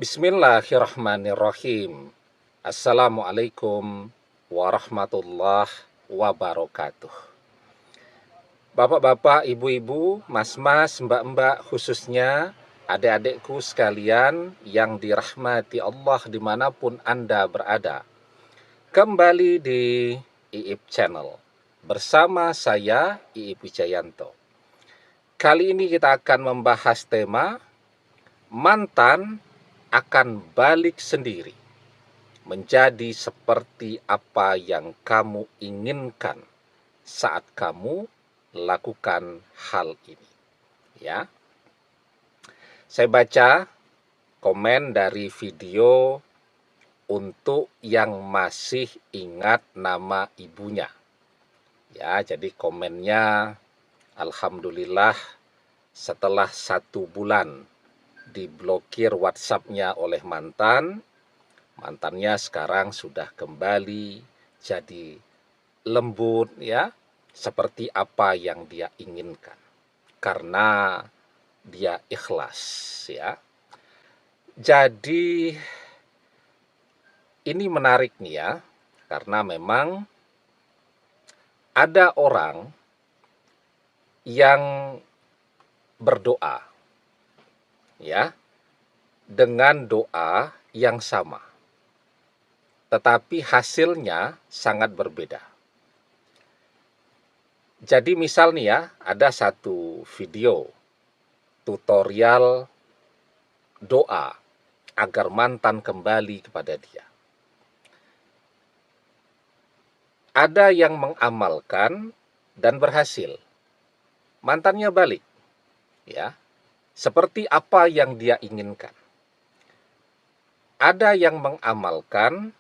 Bismillahirrahmanirrahim. Assalamualaikum warahmatullahi wabarakatuh. Bapak-bapak, ibu-ibu, mas-mas, mbak-mbak, khususnya adik-adikku sekalian yang dirahmati Allah dimanapun Anda berada. Kembali di IIP Channel bersama saya Iip Wijayanto. Kali ini kita akan membahas tema mantan akan balik sendiri menjadi seperti apa yang kamu inginkan saat kamu lakukan hal ini. Ya. Saya baca komen dari video untuk yang masih ingat nama ibunya. Ya, jadi komennya alhamdulillah setelah 1 bulan diblokir WhatsApp-nya oleh mantannya sekarang sudah kembali jadi lembut, ya, seperti apa yang dia inginkan karena dia ikhlas, ya. Jadi ini menarik nih, ya, karena memang ada orang yang berdoa, ya, dengan doa yang sama, tetapi hasilnya sangat berbeda. Jadi misal nih, ya, ada satu video tutorial doa agar mantan kembali kepada dia. Ada yang mengamalkan dan berhasil. Mantannya balik, ya, seperti apa yang dia inginkan. Ada yang mengamalkan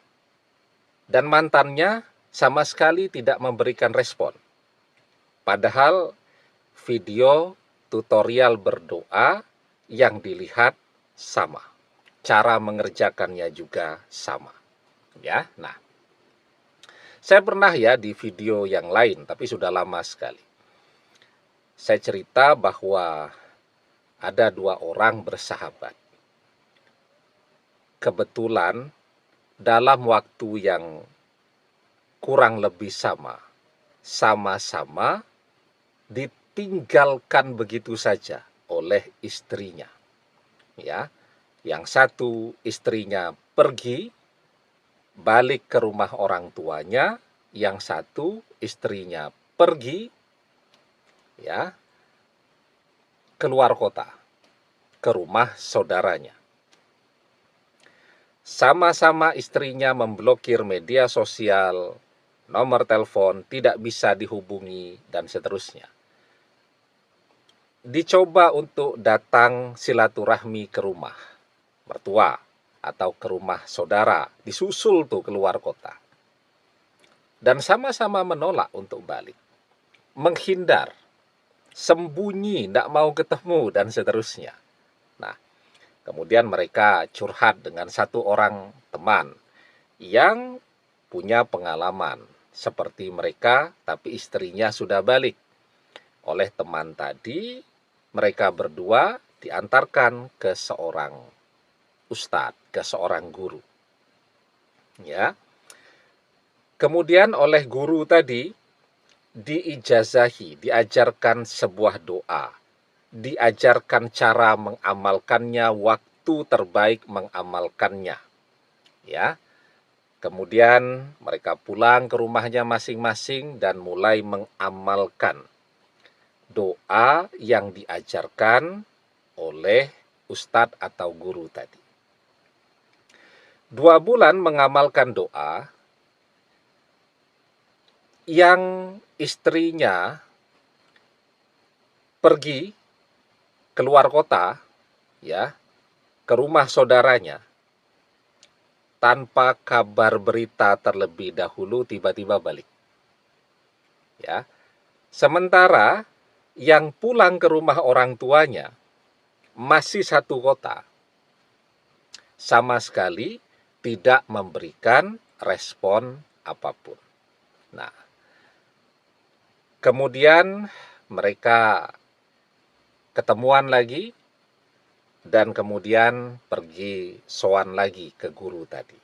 dan mantannya sama sekali tidak memberikan respon. Padahal video tutorial berdoa yang dilihat sama. Cara mengerjakannya juga sama. Ya, nah. Saya pernah, ya, di video yang lain, tapi sudah lama sekali. Saya cerita bahwa ada 2 orang bersahabat. Kebetulan dalam waktu yang kurang lebih sama-sama ditinggalkan begitu saja oleh istrinya. Ya, yang satu istrinya pergi balik ke rumah orang tuanya, yang satu istrinya pergi, ya, keluar kota ke rumah saudaranya. Sama-sama istrinya memblokir media sosial, nomor telepon tidak bisa dihubungi, dan seterusnya. Dicoba untuk datang silaturahmi ke rumah mertua atau ke rumah saudara, disusul tuh keluar kota. Dan sama-sama menolak untuk balik. Menghindar, sembunyi, tidak mau ketemu, dan seterusnya. Nah, kemudian mereka curhat dengan satu orang teman yang punya pengalaman seperti mereka, tapi istrinya sudah balik. Oleh teman tadi, mereka berdua diantarkan ke seorang ustadz, ke seorang guru. Ya. Kemudian oleh guru tadi diijazahi, diajarkan sebuah doa, diajarkan cara mengamalkannya, waktu terbaik mengamalkannya. Ya. Kemudian mereka pulang ke rumahnya masing-masing dan mulai mengamalkan doa yang diajarkan oleh ustadz atau guru tadi. 2 bulan mengamalkan doa, yang istrinya pergi keluar kota, ya, ke rumah saudaranya tanpa kabar berita terlebih dahulu, tiba-tiba balik. Ya. Sementara yang pulang ke rumah orang tuanya masih satu kota, sama sekali tidak memberikan respon apapun. Nah, kemudian mereka ketemuan lagi, dan kemudian pergi sowan lagi ke guru tadi.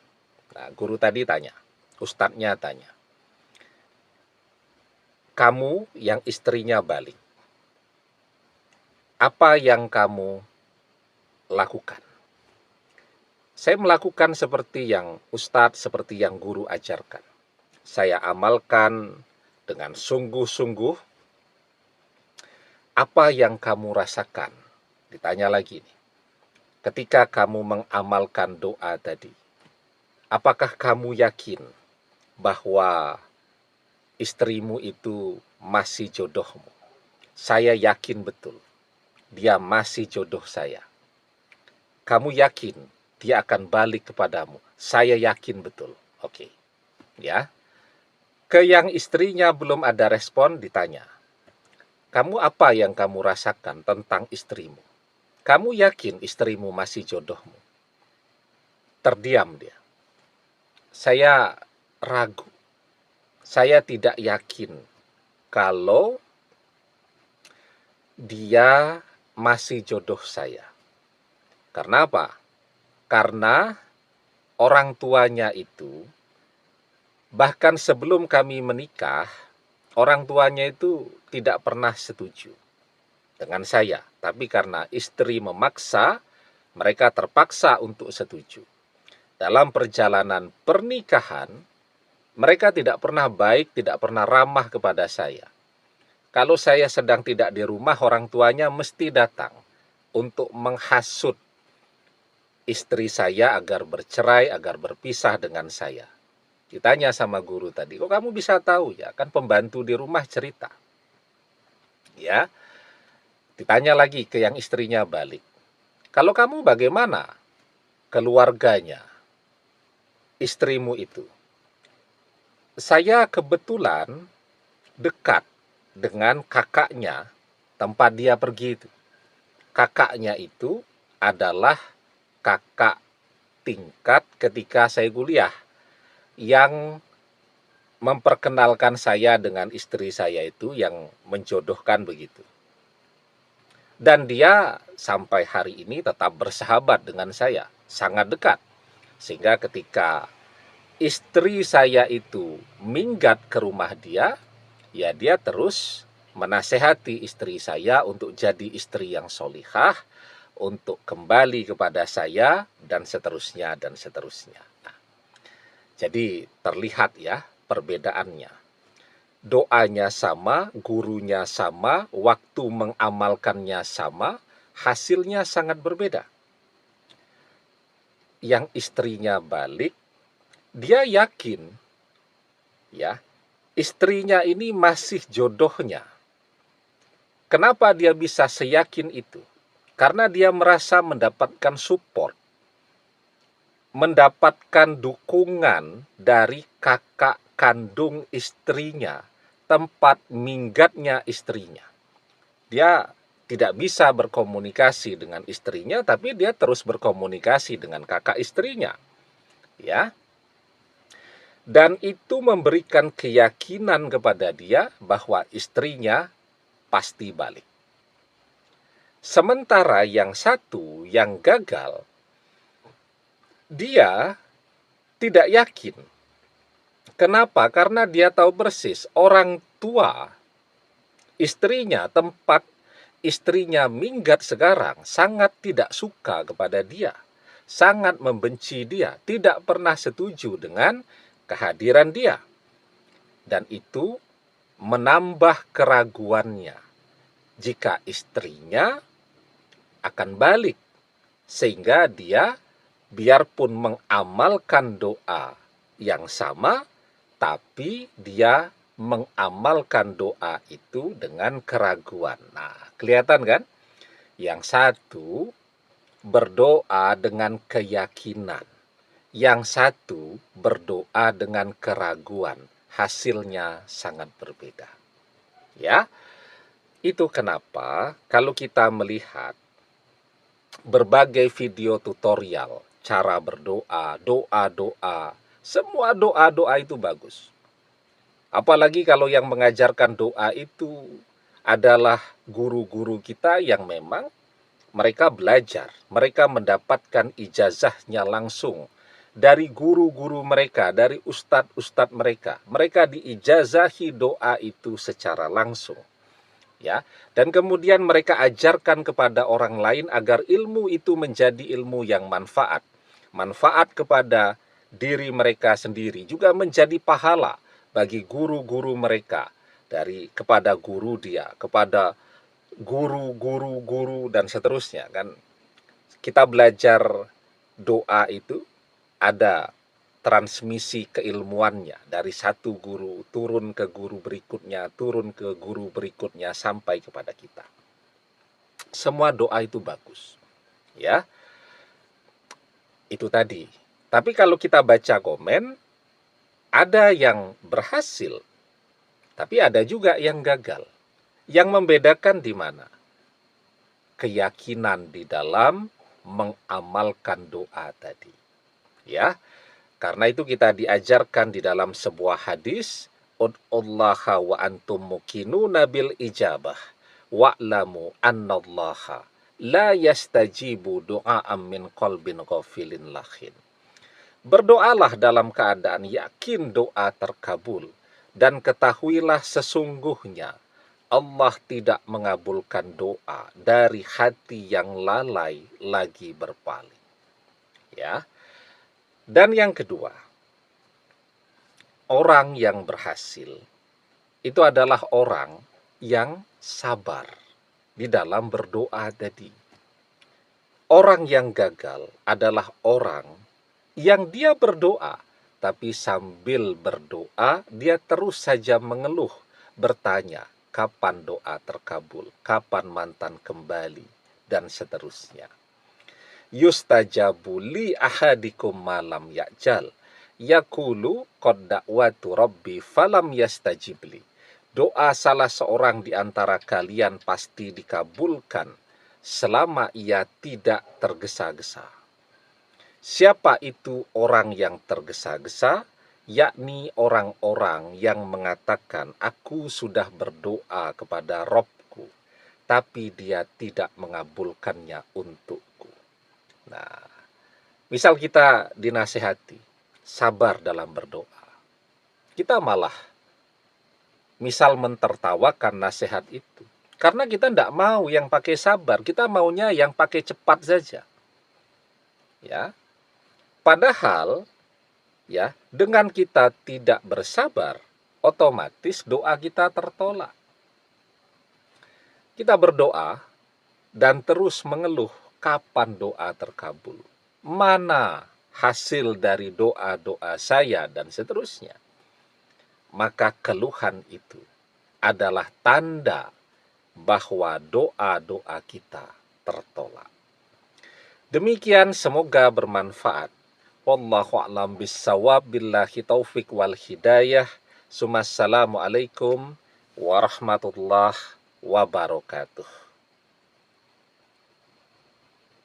Nah, guru tadi tanya, ustadznya tanya, kamu yang istrinya balik, apa yang kamu lakukan? Saya melakukan seperti yang ustadz, seperti yang guru ajarkan. Saya amalkan dengan sungguh-sungguh. Apa yang kamu rasakan? Ditanya lagi nih. Ketika kamu mengamalkan doa tadi, apakah kamu yakin bahwa istrimu itu masih jodohmu? Saya yakin betul, dia masih jodoh saya. Kamu yakin dia akan balik kepadamu? Saya yakin betul. Oke. Ya. Ke yang istrinya belum ada respon ditanya, kamu apa yang kamu rasakan tentang istrimu? Kamu yakin istrimu masih jodohmu? Terdiam dia. Saya ragu. Saya tidak yakin kalau dia masih jodoh saya. Karena apa? Karena orang tuanya itu, bahkan sebelum kami menikah, orang tuanya itu tidak pernah setuju dengan saya. Tapi karena istri memaksa, mereka terpaksa untuk setuju. Dalam perjalanan pernikahan, mereka tidak pernah baik, tidak pernah ramah kepada saya. Kalau saya sedang tidak di rumah, orang tuanya mesti datang untuk menghasut istri saya agar bercerai, agar berpisah dengan saya. Ditanya sama guru tadi, kok kamu bisa tahu ya? Kan pembantu di rumah cerita. Ya, ditanya lagi ke yang istrinya balik. Kalau kamu bagaimana keluarganya, istrimu itu? Saya kebetulan dekat dengan kakaknya tempat dia pergi itu. Kakaknya itu adalah kakak tingkat ketika saya kuliah yang memperkenalkan saya dengan istri saya itu, yang menjodohkan begitu. Dan dia sampai hari ini tetap bersahabat dengan saya, sangat dekat. Sehingga ketika istri saya itu minggat ke rumah dia, ya dia terus menasehati istri saya untuk jadi istri yang solihah, untuk kembali kepada saya, dan seterusnya, dan seterusnya. Nah, jadi terlihat ya perbedaannya. Doanya sama, gurunya sama, waktu mengamalkannya sama, hasilnya sangat berbeda. Yang istrinya balik, dia yakin ya, istrinya ini masih jodohnya. Kenapa dia bisa seyakin itu? Karena dia merasa mendapatkan support, mendapatkan dukungan dari kakak kandung istrinya, tempat minggatnya istrinya. Dia tidak bisa berkomunikasi dengan istrinya, tapi dia terus berkomunikasi dengan kakak istrinya. Ya. Dan itu memberikan keyakinan kepada dia bahwa istrinya pasti balik. Sementara yang satu, yang gagal, dia tidak yakin. Kenapa? Karena dia tahu persis orang tua istrinya, tempat istrinya minggat sekarang, sangat tidak suka kepada dia, sangat membenci dia, tidak pernah setuju dengan kehadiran dia. Dan itu menambah keraguannya jika istrinya akan balik, sehingga dia biarpun mengamalkan doa yang sama, tapi dia mengamalkan doa itu dengan keraguan. Nah, kelihatan kan? Yang satu berdoa dengan keyakinan, yang satu berdoa dengan keraguan. Hasilnya sangat berbeda. Ya, itu kenapa kalau kita melihat berbagai video tutorial cara berdoa, doa-doa, semua doa-doa itu bagus. Apalagi kalau yang mengajarkan doa itu adalah guru-guru kita yang memang Mereka belajar, mereka mendapatkan ijazahnya langsung dari guru-guru mereka, dari ustadz-ustadz mereka. Mereka diijazahi doa itu secara langsung. Ya, dan kemudian mereka ajarkan kepada orang lain agar ilmu itu menjadi ilmu yang manfaat. Manfaat kepada diri mereka sendiri, juga menjadi pahala bagi guru-guru mereka, dari kepada guru dia, kepada guru, dan seterusnya kan. Kita belajar doa itu ada transmisi keilmuannya dari satu guru turun ke guru berikutnya, turun ke guru berikutnya sampai kepada kita. Semua doa itu bagus. Ya. Itu tadi. Tapi kalau kita baca komen, ada yang berhasil, tapi ada juga yang gagal. Yang membedakan di mana? Keyakinan di dalam mengamalkan doa tadi. Ya. Karena itu kita diajarkan di dalam sebuah hadis, ud'ullaha wa antum muqinuna bil ijabah wa'lamu annallaha la yastajibu du'a'am min qalbin ghafilin lahin. Berdoalah dalam keadaan yakin doa terkabul, dan ketahuilah sesungguhnya Allah tidak mengabulkan doa dari hati yang lalai lagi berpaling. Ya. Dan yang kedua, orang yang berhasil itu adalah orang yang sabar di dalam berdoa tadi. Orang yang gagal adalah orang yang dia berdoa, tapi sambil berdoa dia terus saja mengeluh, bertanya, kapan doa terkabul, kapan mantan kembali, dan seterusnya. Yustajabu li ahadikum malam ya'jal yaqulu qad da'watu rabbi falam yastajibli. Doa salah seorang di antara kalian pasti dikabulkan selama ia tidak tergesa-gesa. Siapa itu orang yang tergesa-gesa? Yakni orang-orang yang mengatakan, aku sudah berdoa kepada Robku, tapi dia tidak mengabulkannya untukku. Nah, misal kita dinasehati, sabar dalam berdoa. Kita malah misal mentertawakan nasihat itu. Karena kita tidak mau yang pakai sabar, kita maunya yang pakai cepat saja. Ya. Padahal ya, dengan kita tidak bersabar, otomatis doa kita tertolak. Kita berdoa dan terus mengeluh, kapan doa terkabul? Mana hasil dari doa-doa saya dan seterusnya? Maka keluhan itu adalah tanda bahwa doa-doa kita tertolak. Demikian, semoga bermanfaat. Wallahu a'lam bissawab, billahi taufik wal hidayah. Assalamualaikum warahmatullahi wabarakatuh.